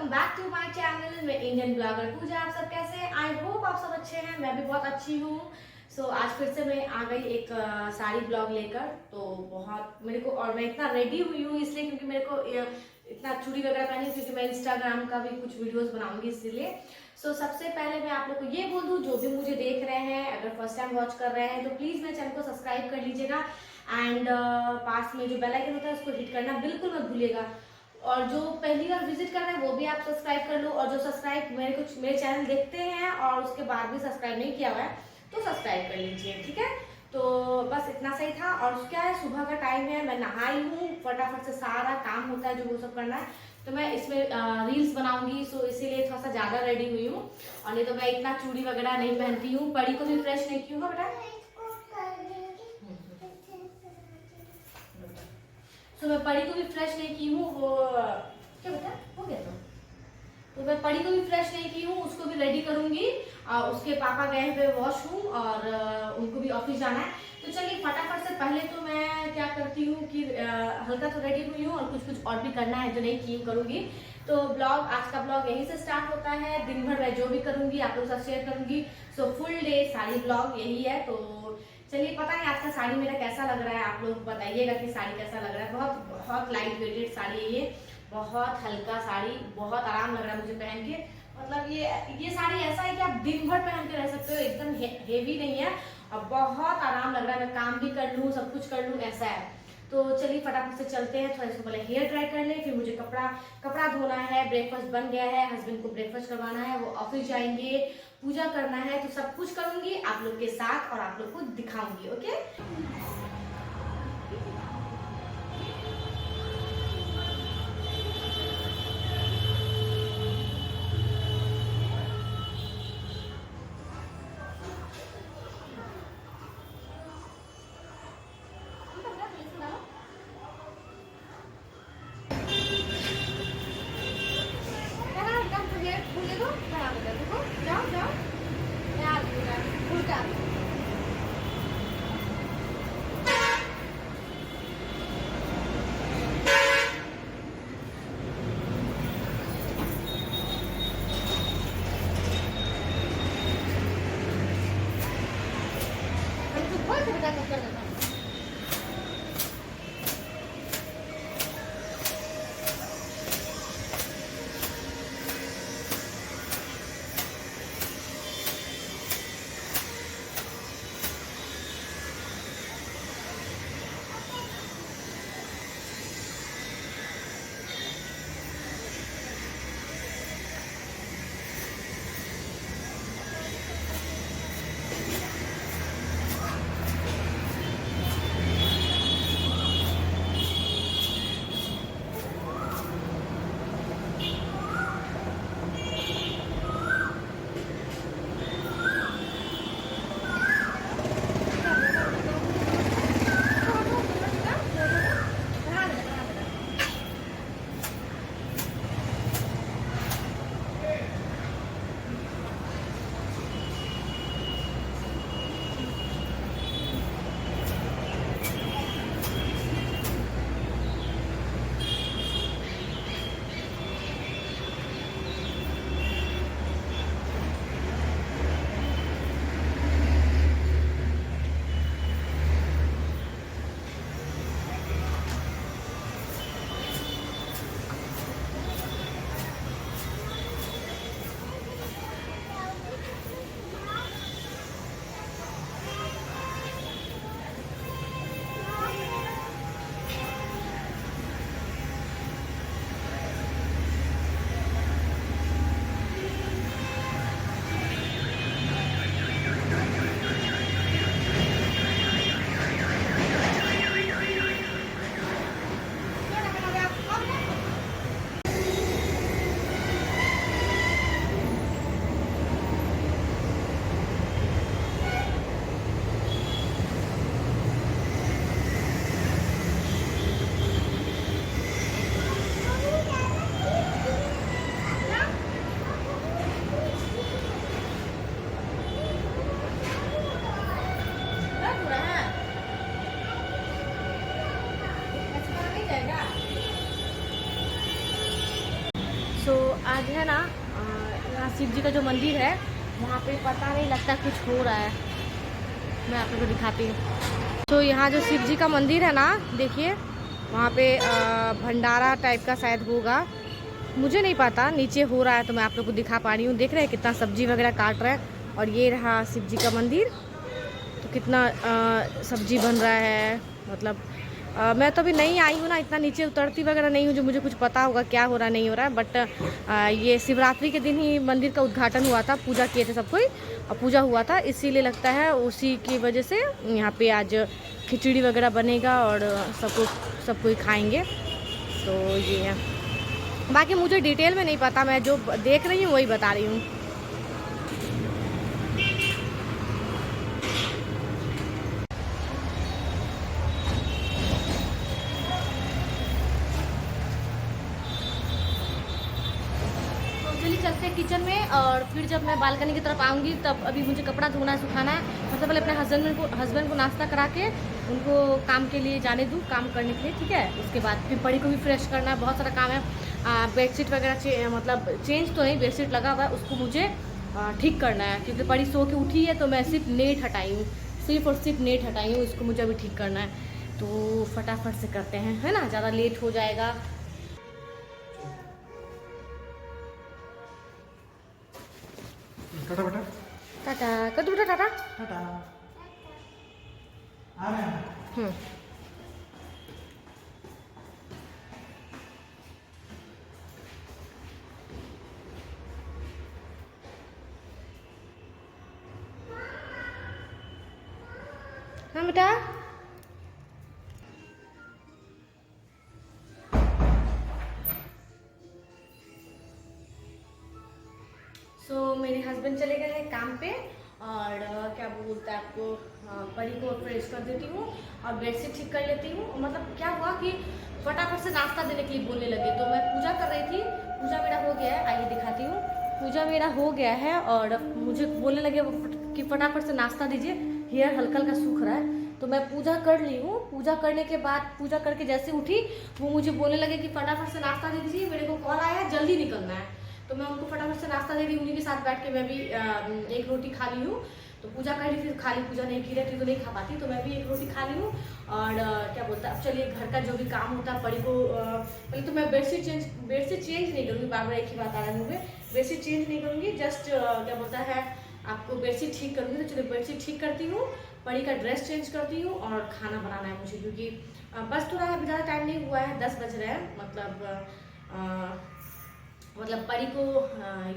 Welcome back to my channel. मैं Indian blogger Pooja. आप सब कैसे हैं? आई होप आप सब अच्छे हैं। मैं भी बहुत अच्छी हूँ। आज फिर से मैं आ गई एक साड़ी ब्लॉग लेकर। तो बहुत मेरे को, और मैं इतना रेडी हुई हूँ इसलिए क्योंकि मेरे को इतना चूड़ी वगैरह पहनी, क्योंकि मैं इंस्टाग्राम का भी कुछ वीडियोस बनाऊंगी इसीलिए। सबसे पहले मैं आप लोग को ये बोल दूँ, जो भी मुझे देख रहे हैं, अगर फर्स्ट टाइम वॉच कर रहे हैं तो प्लीज़ मेरे चैनल को सब्सक्राइब कर लीजिएगा एंड पास में जो बेल आइकन होता है उसको हिट करना बिल्कुल मत भूलिएगा। और जो पहली बार विजिट कर रहे हैं वो भी आप सब्सक्राइब कर लो, और जो सब्सक्राइब मेरे चैनल देखते हैं और उसके बाद भी सब्सक्राइब नहीं किया हुआ है तो सब्सक्राइब कर लीजिए, ठीक है। तो बस इतना सही था। और क्या है, सुबह का टाइम है, मैं नहाई हूँ, फटाफट से सारा काम होता है जो वो सब करना है। तो मैं इसमें रील्स बनाऊंगी, इसीलिए थोड़ा सा ज़्यादा रेडी हुई हूँ। और नहीं तो मैं इतना चूड़ी वगैरह नहीं पहनती हूँ। परी को भी फ्रेश नहीं की हूँ बेटा। मैं परी को भी फ्रेश नहीं की हूँ। वो क्या बेटा हो गया? तो मैं परी को भी फ्रेश नहीं की हूँ, उसको भी रेडी करूंगी। उसके पापा गए हुए वॉशरूम और उनको भी ऑफिस जाना है। तो चलिए फटाफट से, पहले तो मैं क्या करती हूँ कि हल्का तो रेडी हुई हूँ और कुछ और भी करना है जो नहीं की करूंगी। तो आज का ब्लॉग यहीं से स्टार्ट होता है। दिन भर मैं जो भी करूंगी आप लोगों के साथ शेयर करूंगी। फुल डे साड़ी ब्लॉग यही है। तो चलिए, पता है आज का साड़ी मेरा कैसा लग रहा है, आप लोग बताइएगा कि साड़ी कैसा लग रहा है। बहुत बहुत लाइट वेटेड साड़ी है ये, बहुत हल्का साड़ी, बहुत आराम लग रहा है मुझे पहन के। मतलब ये साड़ी ऐसा है कि आप दिन भर पहन के रह सकते हो, एकदम हेवी नहीं है और बहुत आराम लग रहा है। मैं काम भी कर लूँ, सब कुछ कर लूँ, ऐसा है। तो चलिए फटाफट से चलते हैं। थोड़ा इसको पहले हेयर ड्राई कर लें, फिर मुझे कपड़ा धोना है। ब्रेकफास्ट बन गया है, हस्बैंड को ब्रेकफास्ट करवाना है, वो ऑफिस जाएंगे, पूजा करना है। तो सब कुछ करूंगी आप लोग के साथ और आप लोग को दिखाऊंगी। ओके, जाओ जाओ, उल्टा कर देता हूँ। सो आज है ना यहाँ शिव जी का जो मंदिर है वहाँ पे पता नहीं लगता कुछ हो रहा है, मैं आप लोग को दिखाती हूँ। तो यहाँ जो शिव जी का मंदिर है ना, देखिए वहाँ पे भंडारा टाइप का शायद होगा, मुझे नहीं पता, नीचे हो रहा है तो मैं आप लोग को दिखा पा रही हूँ। देख रहे हैं कितना सब्जी वगैरह काट रहा है। और ये रहा शिव जी का मंदिर, तो कितना सब्जी बन रहा है। मतलब मैं तो अभी नहीं आई हूँ ना, इतना नीचे उतरती वगैरह नहीं हूँ जो मुझे कुछ पता होगा क्या हो रहा नहीं हो रहा है। बट ये शिवरात्रि के दिन ही मंदिर का उद्घाटन हुआ था, पूजा किए थे सब कोई और पूजा हुआ था, इसीलिए लगता है उसी की वजह से यहाँ पे आज खिचड़ी वगैरह बनेगा और सब कोई खाएंगे। तो ये है, बाकी मुझे डिटेल में नहीं पता, मैं जो देख रही हूँ वही बता रही हूँ। चलिए चलते हैं किचन में, और फिर जब मैं बालकनी की तरफ आऊँगी तब अभी मुझे कपड़ा धोना है, सुखाना है। सबसे पहले अपने हस्बैंड को नाश्ता करा के उनको काम के लिए जाने दूँ, काम करने के लिए, ठीक है। उसके बाद फिर परी को भी फ्रेश करना है, बहुत सारा काम है। बेडशीट वगैरह मतलब चेंज तो नहीं, बेडशीट लगा हुआ है, उसको मुझे ठीक करना है, क्योंकि परी सो के उठी है तो मैं सिर्फ नेट हटाई हूँ, सिर्फ नेट हटाई हूँ, इसको मुझे अभी ठीक करना है। तो फटाफट से करते हैं, है ना, ज़्यादा लेट हो जाएगा। टाटा बेटा, टाटा कर दो बेटा, टाटा टाटा आ रहे हैं। हाँ बेटा, मेरे हस्बैंड चले गए हैं काम पे, और क्या बोलते हैं आपको, परी को फ्रेश कर देती हूँ और बेडशीट ठीक कर लेती हूँ। मतलब क्या हुआ कि फटाफट से नाश्ता देने के लिए बोलने लगे, तो मैं पूजा कर रही थी, पूजा मेरा हो गया है, आइए दिखाती हूँ। पूजा मेरा हो गया है और मुझे बोलने लगे कि फटाफट से नाश्ता दीजिए, हेयर हल्का हल्का सूख रहा है। तो मैं पूजा कर ली हूँ, पूजा करने के बाद, पूजा करके जैसे उठी वो मुझे बोलने लगे कि फटाफट से नाश्ता दे दीजिए, मेरे को कॉल आया है, जल्दी निकलना है। तो मैं उनको फटाफट से नाश्ता दे दी, उन्हीं के साथ बैठ के मैं भी एक रोटी खा ली हूँ। तो पूजा कर ली, फिर खाली पूजा नहीं की रहती तो नहीं खा पाती, तो मैं भी एक रोटी खा ली हूँ। और क्या बोलता है, अब चलिए घर का जो भी काम होता है, परी को पहले तो मैं बेडशीट चेंज नहीं करूँगी, बार बार एक ही बात आ रही है, बेडशीट चेंज नहीं करूँगी, जस्ट क्या बोलता है आपको बेडशीट ठीक करूँगी। तो चलिए बेडशीट ठीक करती हूँ, परी का ड्रेस चेंज करती हूँ और खाना बनाना है मुझे, क्योंकि बस थोड़ा अभी ज़्यादा टाइम नहीं हुआ है, 10 बज रहे हैं। मतलब परी को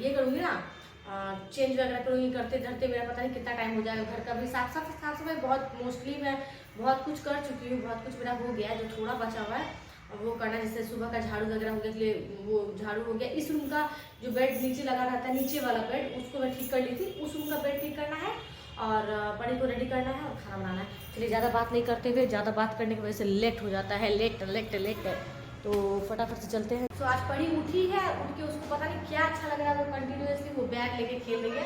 ये करूँगी ना, चेंज वगैरह करूँगी, करते धरते मेरा पता नहीं कितना टाइम हो जाएगा। घर का भी साफ सफाई बहुत मोस्टली मैं बहुत कुछ कर चुकी हूँ, बहुत कुछ मेरा हो गया है, जो थोड़ा बचा हुआ है वो करना, जैसे सुबह का झाड़ू वगैरह हो गया, इसलिए वो झाड़ू हो गया। इस रूम का जो बेड नीचे लगा रहता है, नीचे वाला बेड, उसको मैं ठीक कर ली थी, उस रूम का बेड ठीक करना है और परी को रेडी करना है और खाना बनाना है। चलिए ज़्यादा बात नहीं करते हुए, ज़्यादा बात करने की वजह से लेट हो जाता है, लेट तो फटाफट से चलते हैं। तो आज परी उठी है, उठ के उसको पता नहीं क्या अच्छा लग रहा है, वो कंटिन्यूसली वो बैग लेके खेल रही है।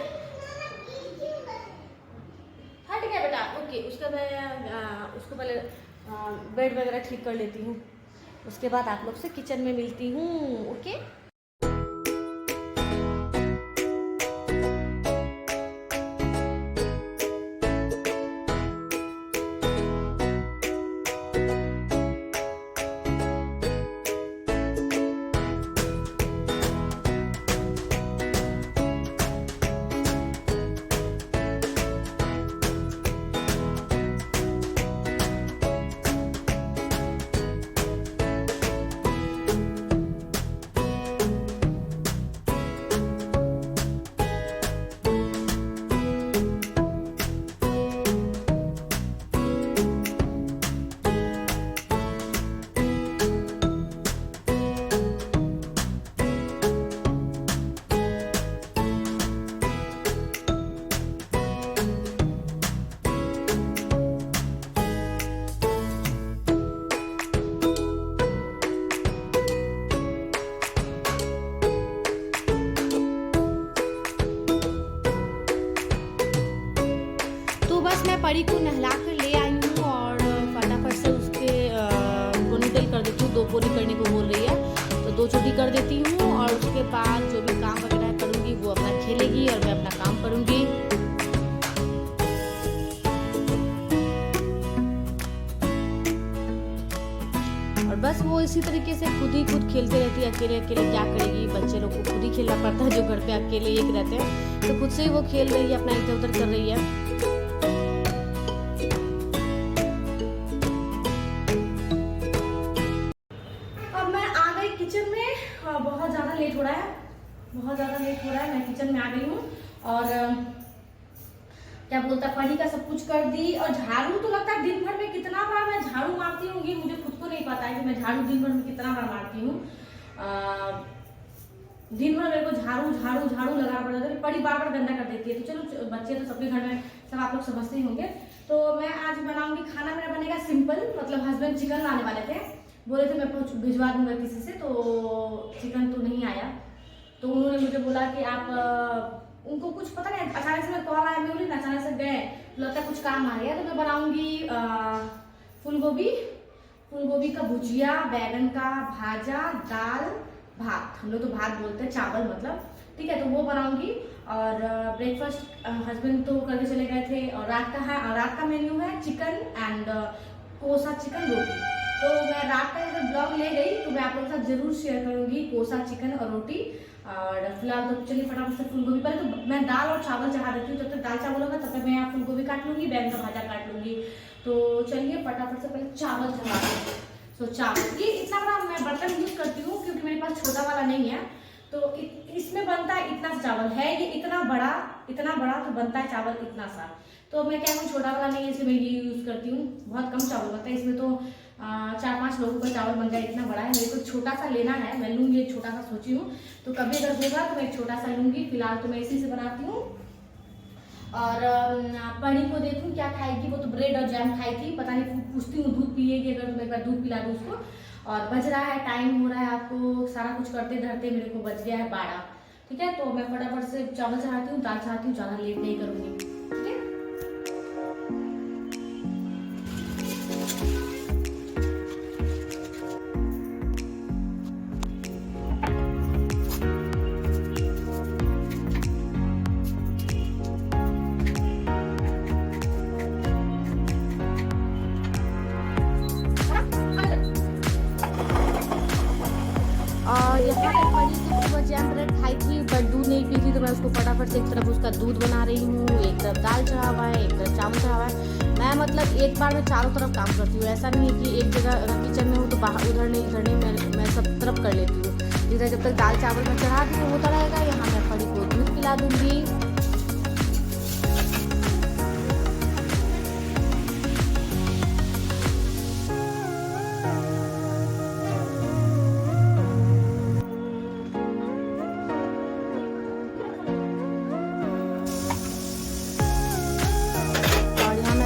हट गया बेटा, ओके। उसका मैं उसको पहले बेड वगैरह ठीक कर लेती हूँ, उसके बाद आप लोग से किचन में मिलती हूँ, ओके। परी को नहला कर ले आई हूँ और फटाफट से उसके पोनीटेल कर देती हूँ, 2 पोनी करने को बोल रही है तो 2 छोटी कर देती हूँ और उसके के बाद जो भी काम वगैरह करूँगी वो अपना खेलेगी और मैं अपना काम करूँगी। और बस वो इसी तरीके से खुद खेलते रहती है, अकेले अकेले क्या करेगी, बच्चे लोग को खुद ही खेलना पड़ता है जो घर पे अकेले एक रहते हैं, तो खुद से ही वो खेल रही है, अपना इधर उधर कर रही है। बहुत ज़्यादा लेट हो रहा है, मैं किचन में आ गई हूँ और क्या बोलता है पढ़ी का सब कुछ कर दी। और झाड़ू तो लगता है दिन भर में कितना बार मैं झाड़ू मारती होंगी, मुझे खुद को नहीं पता है कि मैं झाड़ू दिन भर में कितना बार मारती हूँ। दिन भर मेरे को झाड़ू लगाना पड़ता है, पढ़ी बार बार गंदा कर देती है। तो चलो, बच्चे तो सबके घर में सब आप लोग समझते ही होंगे। तो मैं आज बनाऊंगी खाना, मेरा बनेगा सिंपल, मतलब हस्बैंड चिकन लाने वाले थे, बोले थे मैं भिजवा दूंगा किसी से, तो चिकन तो नहीं आया। तो उन्होंने मुझे बोला कि आप उनको कुछ पता नहीं, अचानक से मैं कॉल आया, मैं बोली ना अचानक से गए, लगता है कुछ काम आ गया। तो मैं बनाऊंगी फूलगोभी का भुजिया, बैगन का भाजा, दाल भात, हम लोग तो भात बोलते हैं, चावल मतलब, ठीक है। तो वो बनाऊंगी और ब्रेकफास्ट हस्बैंड तो करके चले गए थे। और रात का मेन्यू है चिकन एंड कोसा चिकन रोटी। तो मैं रात का अगर ब्लॉग ले गई तो मैं आप लोगों के साथ जरूर शेयर करूंगी कोसा चिकन और रोटी। और फिलहाल तो चलिए फटाफट से फूलगोभी, पहले तो मैं दाल और चावल चढ़ा देती हूँ, जब तक दाल चावल होगा तब तक मैं यहाँ फूलगोभी काट लूंगी, बैगन का भाजा काट लूंगी। तो चलिए फटाफट से पहले चावल चढ़ा दूँ। तो चावल, ये इतना बड़ा मैं बर्तन यूज करती हूँ क्योंकि मेरे पास छोटा वाला नहीं है, तो इसमें बनता है इतना सा चावल है, ये इतना बड़ा तो बनता है चावल इतना सा। तो मैं क्या कहूँ, छोटा वाला नहीं है इसलिए मैं ये यूज करती हूँ। बहुत कम चावल बनता है इसमें, तो 4-5 लोगों का चावल बन जाए, इतना बड़ा है। मेरे को छोटा सा लेना है, मैं लूंगी एक छोटा सा सोची हूँ, तो कभी अगर होगा तो मैं एक छोटा सा लूंगी। फिलहाल तो मैं इसी से बनाती हूँ। और पढ़ी को देखूँ क्या खाएगी, वो तो ब्रेड और जैम खाई थी, पता नहीं, पूछती हूँ दूध पिएगी, अगर तो एक बार दूध पिला दूँ उसको। और बज रहा है, टाइम हो रहा है, आपको सारा कुछ करते धरते मेरे को बज गया है 12, ठीक है। तो मैं फटाफट से चावल चढ़ाती हूँ, दाल चढ़ाती हूँ, ज़्यादा लेट नहीं करूँगी, ठीक है। और यहाँ पे पढ़ी तो सुबह जैम ब्रेड खाई थी, बट दूध नहीं पी थी, तो मैं उसको फटाफट से एक तरफ उसका दूध बना रही हूँ, एक तरफ दाल चढ़ा हुआ है, एक तरफ चावल चढ़ा हुआ है। मैं मतलब एक बार में चारों तरफ काम करती हूँ, ऐसा नहीं है कि एक जगह किचन में हूँ तो बाहर उधर नहीं, मैं सब तरफ कर लेती हूँ। इधर जब तक दाल चावल में चढ़ा दूँ होता रहेगा, यहाँ मैं पढ़ी को दूध पिला दूँगी।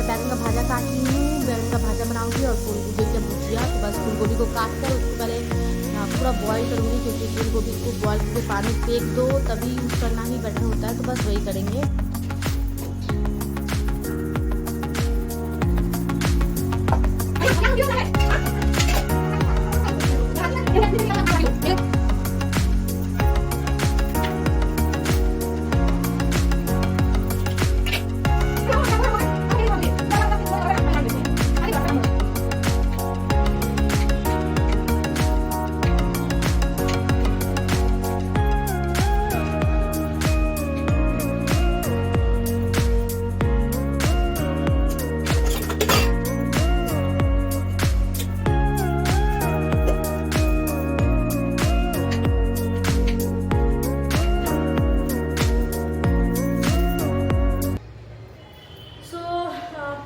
बैगन का भाजा काटी हूँ, बैगन का भाजा बनाऊंगी और फूलगोभी का भुजिया। तो बस फूलगोभी को काट कर उसको पहले पूरा बॉईल करूँगी, क्योंकि फूलगोभी को बॉईल करके पानी फेंक दो तभी यूज करना ही बेटर होता है। तो बस वही करेंगे।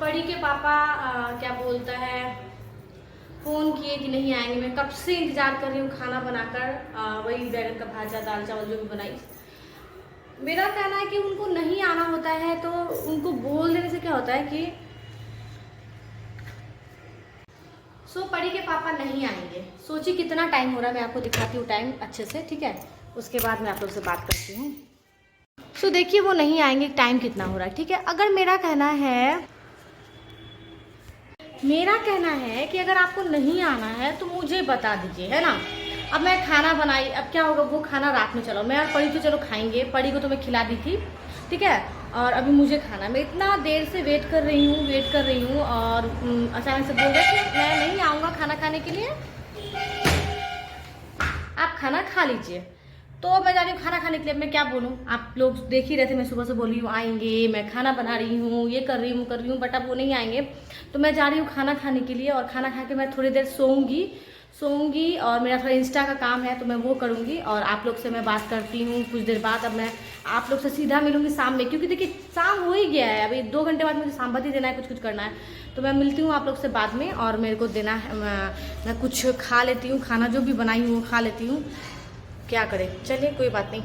पढ़ी के पापा क्या बोलता है, फ़ोन किए कि नहीं आएंगे। मैं कब से इंतज़ार कर रही हूँ खाना बनाकर, वही बैगन का भाजा, दाल चावल जो भी बनाई। मेरा कहना है कि उनको नहीं आना होता है तो उनको बोल देने से क्या होता है कि पढ़ी के पापा नहीं आएंगे। सोचिए कितना टाइम हो रहा है, मैं आपको दिखाती हूँ टाइम अच्छे से, ठीक है। उसके बाद मैं आप लोग से बात करती हूँ। देखिए वो नहीं आएंगे, टाइम कितना हो रहा है, ठीक है। अगर मेरा कहना है कि अगर आपको नहीं आना है तो मुझे बता दीजिए, है ना। अब मैं खाना बनाई, अब क्या होगा, वो खाना रात में चलो, मैं और परी तो चलो खाएंगे, परी को तो मैं खिला दी थी, ठीक है। और अभी मुझे खाना, मैं इतना देर से वेट कर रही हूँ और अचानक से बोल रहे कि मैं नहीं आऊँगा खाना खाने के लिए, आप खाना खा लीजिए। तो मैं जा रही हूँ खाना खाने के लिए। मैं क्या बोलूँ, आप लोग देख ही रहे थे, मैं सुबह से बोल रही हूँ आएंगे, मैं खाना बना रही हूँ, ये कर रही हूँ, बट अब वो नहीं आएंगे। तो मैं जा रही हूँ खाना खाने के लिए, और खाना खा के मैं थोड़ी देर सोऊंगी और मेरा थोड़ा इंस्टा का काम है तो मैं वो करूँगी, और आप लोग से मैं बात करती हूँ कुछ देर बाद। अब मैं आप लोग से सीधा मिलूँगी शाम में, क्योंकि देखिए शाम हो ही गया है, अभी 2 घंटे बाद मुझे सांभर देना है, कुछ करना है। तो मैं मिलती हूँ आप लोग से बाद में, और मेरे को देना है, मैं कुछ खा लेती हूँ, खाना जो भी बनाई हूँ वो खा लेती हूँ, क्या करें, चलिए कोई बात नहीं।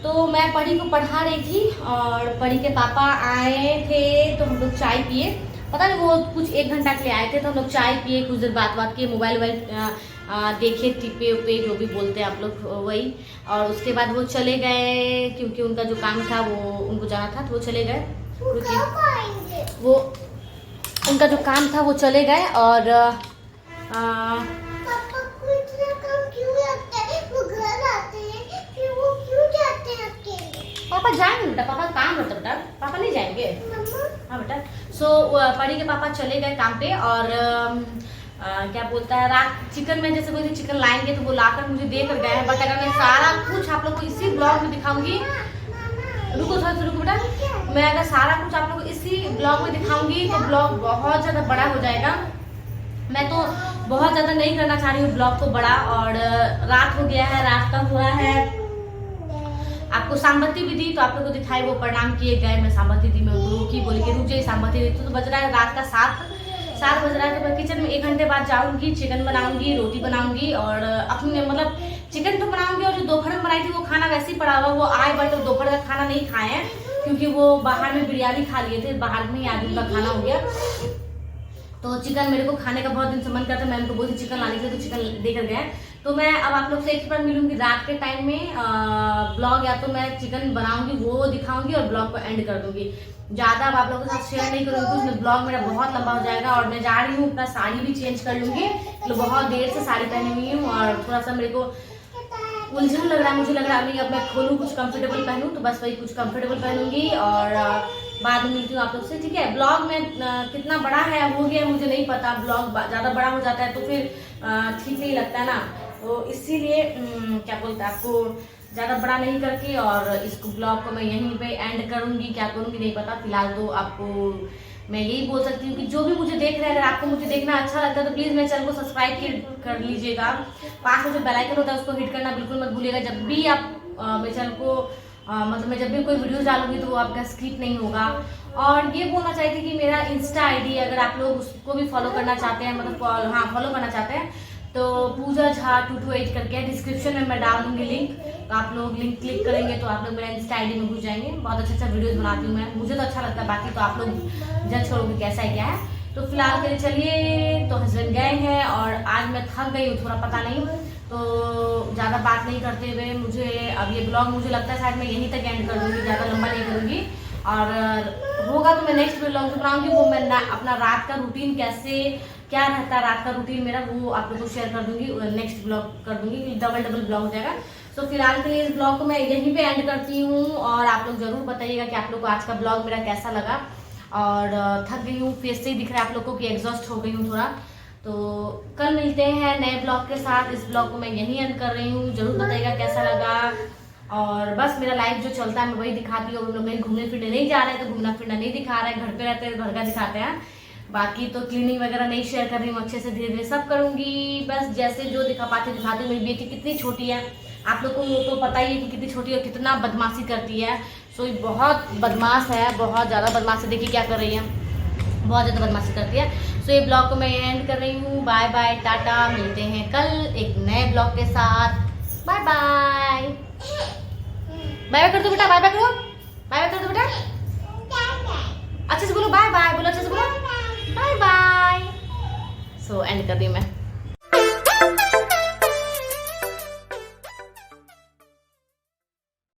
तो मैं परी को पढ़ा रही थी, और परी के पापा आए थे तो हम लोग चाय पिए, पता नहीं वो कुछ 1 घंटा के लिए आए थे, तो हम लोग चाय पिए, कुछ देर बात किए, मोबाइल देखे, टिपे उपे जो भी बोलते हैं आप लोग वही। और उसके बाद वो चले गए, क्योंकि उनका जो काम था वो उनको जाना था, तो वो चले गए। वो उनका जो काम था वो चले गए, और पापा जाएंगे बेटा, पापा काम रहता बेटा, पापा नहीं जाएंगे। हाँ बेटा। परी के पापा चले गए काम पे, और क्या बोलता है, रात चिकन में जैसे कोई चिकन लाएंगे तो वो लाकर मुझे दे कर गए हैं, बट अगर मैं सारा कुछ आप लोग को इसी ब्लॉग में दिखाऊंगी, रुको थोड़ा सा रुको बेटा, मैं अगर सारा कुछ आप लोग को इसी ब्लॉग में दिखाऊंगी तो ब्लॉग बहुत ज़्यादा बड़ा हो जाएगा। मैं तो बहुत ज़्यादा नहीं करना चाह रही हूँ ब्लॉग को बड़ा, और रात हो गया है, रात का हुआ है। आपको सांबती भी दी तो आप लोग को दिखाई, वो प्रणाम किए गए, मैं सांबती दी, मैं की बोली कि रुक जाइए सांबती दी। तो बज रहा है रात का 7 बज रहा है, तो मैं किचन में 1 घंटे बाद जाऊंगी, चिकन बनाऊंगी, रोटी बनाऊंगी, और अपने मतलब चिकन तो बनाऊंगी, और जो दोपहर में बनाई थी वो खाना वैसे ही पड़ा हुआ, वो आए बट दोपहर का खाना नहीं खाए हैं, क्योंकि वो बाहर में बिरयानी खा लिए थे, बाहर में ही आज उनका खाना हो गया। तो चिकन मेरे को खाने का बहुत दिन से मन करता है, मैं उनको बोली चिकन लाने के लिए, तो चिकन देकर गए। तो मैं अब आप लोग से एक बार मिलूंगी रात के टाइम में, ब्लॉग या तो मैं चिकन बनाऊंगी वो दिखाऊंगी और ब्लॉग को एंड कर दूंगी, ज़्यादा अब आप लोगों के साथ शेयर नहीं करूंगी, उसमें ब्लॉग मेरा बहुत लंबा हो जाएगा। और मैं जा रही हूँ अपना साड़ी भी चेंज कर लूंगी, तो बहुत देर से साड़ी पहनी हुई हूँ, और थोड़ा सा मेरे को उलझन लग रहा है, मुझे लग रहा है अब मैं खोलूँ कुछ कंफर्टेबल पहनूँ, तो बस वही कुछ कंफर्टेबल पहनूंगी, और बाद में मिलती हूँ आप लोग से, ठीक है। ब्लॉग में कितना बड़ा है हो गया मुझे नहीं पता, ब्लॉग ज़्यादा बड़ा हो जाता है तो फिर ठीक नहीं लगता है ना, तो इसीलिए क्या बोलते हैं, आपको ज़्यादा बड़ा नहीं करके और इसको ब्लॉग को मैं यहीं पे एंड करूँगी, क्या करूँगी नहीं पता। फिलहाल तो आपको मैं यही बोल सकती हूँ कि जो भी मुझे देख रहे हैं, अगर आपको मुझे देखना अच्छा लगता है तो प्लीज़ मेरे चैनल को सब्सक्राइब कर लीजिएगा, पास में जो बेल आइकन होता है उसको हिट करना बिल्कुल मत भूलिएगा। जब भी आप मेरे चैनल को मतलब मैं जब भी कोई वीडियो डालूंगी तो वो आपका स्किप नहीं होगा। और ये बोलना चाहिए थी कि मेरा इंस्टा आईडी अगर आप लोग उसको भी फॉलो करना चाहते हैं, मतलब हाँ फॉलो करना चाहते हैं, तो पूजा झा 228 करके डिस्क्रिप्शन में मैं डाल दूंगी लिंक, तो आप लोग लिंक क्लिक करेंगे तो आप लोग मेरा इंस्टा आईडी में घुस जाएंगे। बहुत अच्छा वीडियोस बनाती हूँ मैं, मुझे तो अच्छा लगता है, बाकी तो आप लोग जज करोगे कैसा है क्या है। तो फिलहाल के लिए चलिए, तो हस्बैंड गए हैं और आज मैं थक गई हूँ थोड़ा, पता नहीं, तो ज़्यादा बात नहीं करते हुए मुझे अब ये ब्लॉग मुझे लगता है शायद मैं यहीं तक एंड कर दूँगी, ज़्यादा लंबा नहीं करूँगी। और होगा तो मैं नेक्स्ट ब्लॉग में बनाऊंगी, वो मैं अपना रात का रूटीन कैसे क्या रहता है, रात का रूटीन मेरा, वो आप लोगों को शेयर कर दूंगी, नेक्स्ट ब्लॉग कर दूंगी, डबल ब्लॉग हो जाएगा। तो फिलहाल के लिए इस ब्लॉग को मैं यहीं पे एंड करती हूँ, और आप लोग जरूर बताइएगा कि आप लोग को आज का ब्लॉग मेरा कैसा लगा। और थक गई हूँ, फेस से ही दिख रहा है आप लोग को कि एग्जॉस्ट हो गई हूँ थोड़ा। तो कल मिलते हैं नए ब्लॉग के साथ। इस ब्लॉग को मैं यहीं एंड कर रही हूँ, जरूर बताइएगा कैसा लगा। और बस मेरा लाइफ जो चलता है मैं वही दिखाती हूँ। हम लोग कहीं घूमने फिरने नहीं जा रहे हैं तो घूमना फिरना नहीं दिखा रहे हैं, घर पे रहते हैं घर का दिखाते हैं। बाकी तो क्लीनिंग वगैरह नहीं शेयर कर रही हूँ, अच्छे से धीरे धीरे सब करूंगी। बस जैसे जो दिखा पाती दिखाती हूँ। मेरी बेटी कितनी छोटी है, आप लोग को तो पता ही है कि कितनी छोटी है, कितना बदमाशी करती है। सो ये बहुत बदमाश है, बहुत ज़्यादा बदमाश है। देखिए क्या कर रही है, बहुत ज़्यादा बदमाशी करती है। सो ये ब्लॉग को मैं एंड कर रही हूँ। बाय बाय, टाटा, मिलते हैं कल एक नए ब्लॉग के साथ। बाय बाय, बाय बाय कर दो बेटा, बाय बाय करो, बाय बाय कर दो बेटा, अच्छे से बोलो, बाय बाय बोलो, अच्छे से बोलो, बाय बाय। सो एंड कर दी मैं।